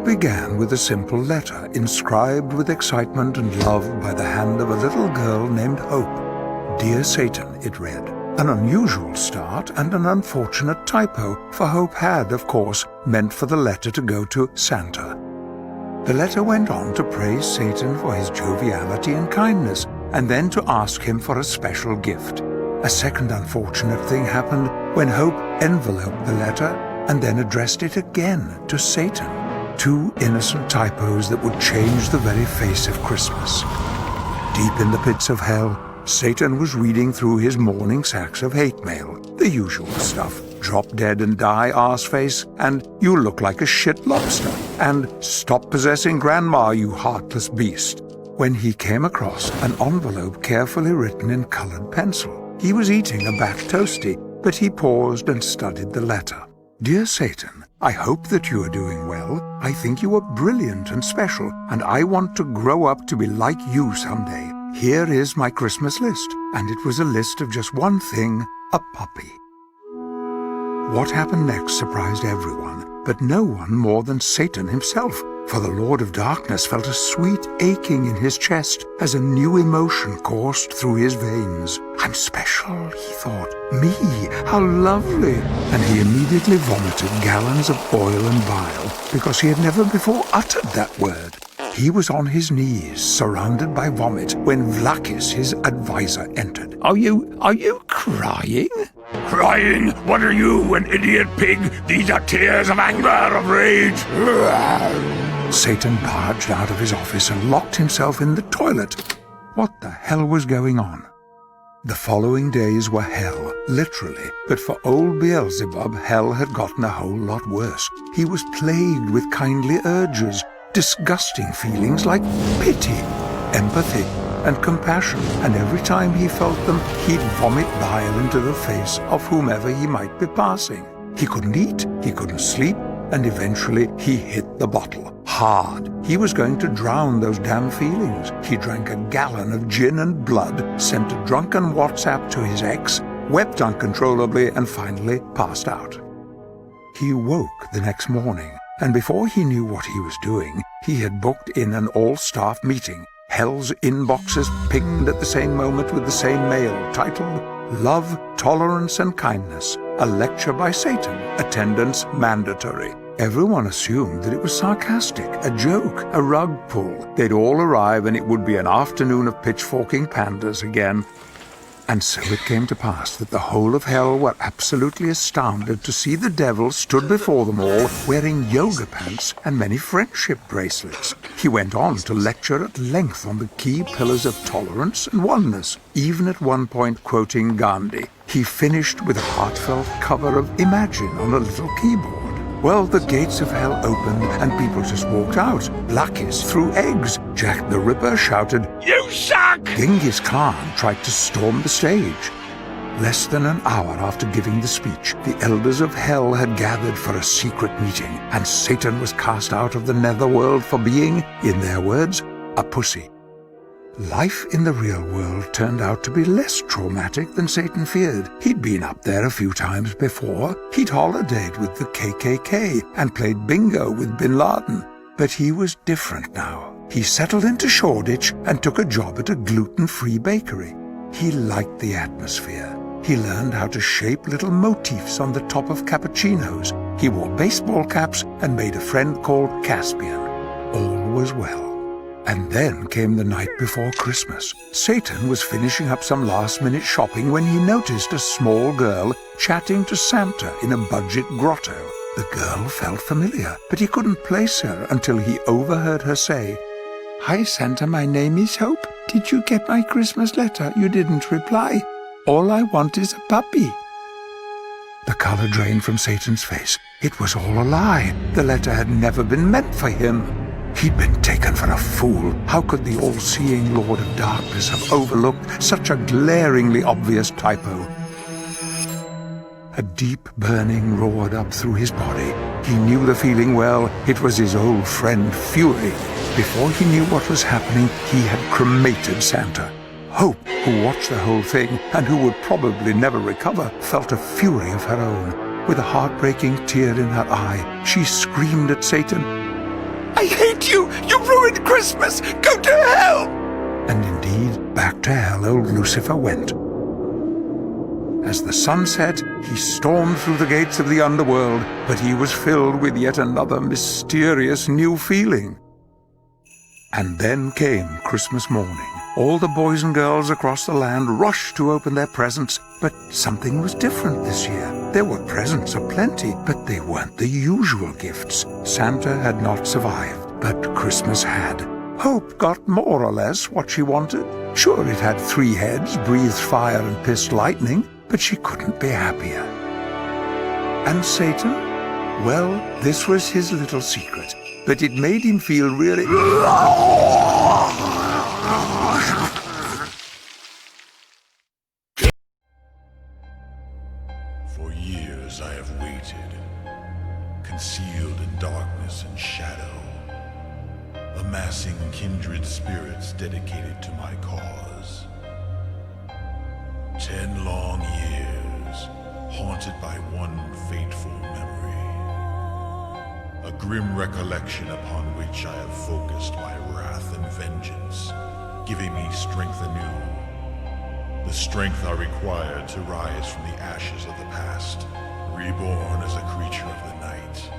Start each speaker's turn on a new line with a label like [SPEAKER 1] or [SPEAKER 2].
[SPEAKER 1] began with a simple letter inscribed with excitement and love by the hand of a little girl named Hope. "Dear Satan," it read. An unusual start and an unfortunate typo, for Hope had, of course, meant for the letter to go to Santa. The letter went on to praise Satan for his joviality and kindness, and then to ask him for a special gift. A second unfortunate thing happened when Hope enveloped the letter and then addressed it again to Satan. Two innocent typos that would change the very face of Christmas. Deep in the pits of hell, Satan was reading through his morning sacks of hate mail. The usual stuff. Drop dead and die, arseface, and you look like a shit lobster, and stop possessing grandma, you heartless beast. When he came across an envelope carefully written in colored pencil. He was eating a back toasty, but he paused and studied the letter. "Dear Satan, I hope that you are doing well. I think you are brilliant and special, and I want to grow up to be like you someday. Here is my Christmas list," and it was a list of just one thing, a puppy. What happened next surprised everyone, but no one more than Satan himself, for the Lord of Darkness felt a sweet aching in his chest as a new emotion coursed through his veins. "I'm special," he thought. "Me, how lovely!" And he immediately vomited gallons of oil and bile, because he had never before uttered that word. He was on his knees, surrounded by vomit, when Vlakis, his advisor, entered. Are you crying?"
[SPEAKER 2] "Crying? What are you, an idiot pig? These are tears of anger, of rage."
[SPEAKER 1] Satan barged out of his office and locked himself in the toilet. What the hell was going on? The following days were hell, literally, but for old Beelzebub, hell had gotten a whole lot worse. He was plagued with kindly urges, disgusting feelings like pity, empathy, and compassion, and every time he felt them, he'd vomit bile into the face of whomever he might be passing. He couldn't eat, he couldn't sleep, and eventually he hit the bottle. Hard. He was going to drown those damn feelings. He drank a gallon of gin and blood, sent a drunken WhatsApp to his ex, wept uncontrollably, and finally passed out. He woke the next morning, and before he knew what he was doing, he had booked in an all-staff meeting. Hell's inboxes pinged at the same moment with the same mail, titled "Love, Tolerance and Kindness, a lecture by Satan, attendance mandatory." Everyone assumed that it was sarcastic, a joke, a rug pull. They'd all arrive and it would be an afternoon of pitchforking pandas again. And so it came to pass that the whole of hell were absolutely astounded to see the devil stood before them all wearing yoga pants and many friendship bracelets. He went on to lecture at length on the key pillars of tolerance and oneness, even at one point quoting Gandhi. He finished with a heartfelt cover of Imagine on a little keyboard. Well, the gates of hell opened and people just walked out. Vlakis threw eggs. Jack the Ripper shouted,
[SPEAKER 2] "You suck!"
[SPEAKER 1] Genghis Khan tried to storm the stage. Less than an hour after giving the speech, the elders of hell had gathered for a secret meeting, and Satan was cast out of the netherworld for being, in their words, a pussy. Life in the real world turned out to be less traumatic than Satan feared. He'd been up there a few times before. He'd holidayed with the KKK and played bingo with Bin Laden. But he was different now. He settled into Shoreditch and took a job at a gluten-free bakery. He liked the atmosphere. He learned how to shape little motifs on the top of cappuccinos. He wore baseball caps and made a friend called Caspian. All was well. And then came the night before Christmas. Satan was finishing up some last-minute shopping when he noticed a small girl chatting to Santa in a budget grotto. The girl felt familiar, but he couldn't place her until he overheard her say, "Hi, Santa, my name is Hope. Did you get my Christmas letter? You didn't reply. All I want is a puppy." The color drained from Satan's face. It was all a lie. The letter had never been meant for him. He'd been taken for a fool. How could the all-seeing Lord of Darkness have overlooked such a glaringly obvious typo? A deep burning roared up through his body. He knew the feeling well. It was his old friend Fury. Before he knew what was happening, he had cremated Santa. Hope, who watched the whole thing and who would probably never recover, felt a fury of her own. With a heartbreaking tear in her eye, she screamed at Satan,
[SPEAKER 2] I hate you! You ruined Christmas! Go to hell!
[SPEAKER 1] And indeed, back to hell old Lucifer went. As the sun set, he stormed through the gates of the underworld, but he was filled with yet another mysterious new feeling. And then came Christmas morning. All the boys and girls across the land rushed to open their presents, but something was different this year. There were presents aplenty, but they weren't the usual gifts. Santa had not survived, but Christmas had. Hope got more or less what she wanted. Sure, it had 3 heads, breathed fire and pissed lightning, but she couldn't be happier. And Satan? Well, this was his little secret, but it made him feel really...
[SPEAKER 2] For years I have waited, concealed in darkness and shadow, amassing kindred spirits dedicated to my cause. 10 long years, haunted by one fateful memory. A grim recollection upon which I have focused my wrath and vengeance, giving me strength anew. The strength I required to rise from the ashes of the past, reborn as a creature of the night.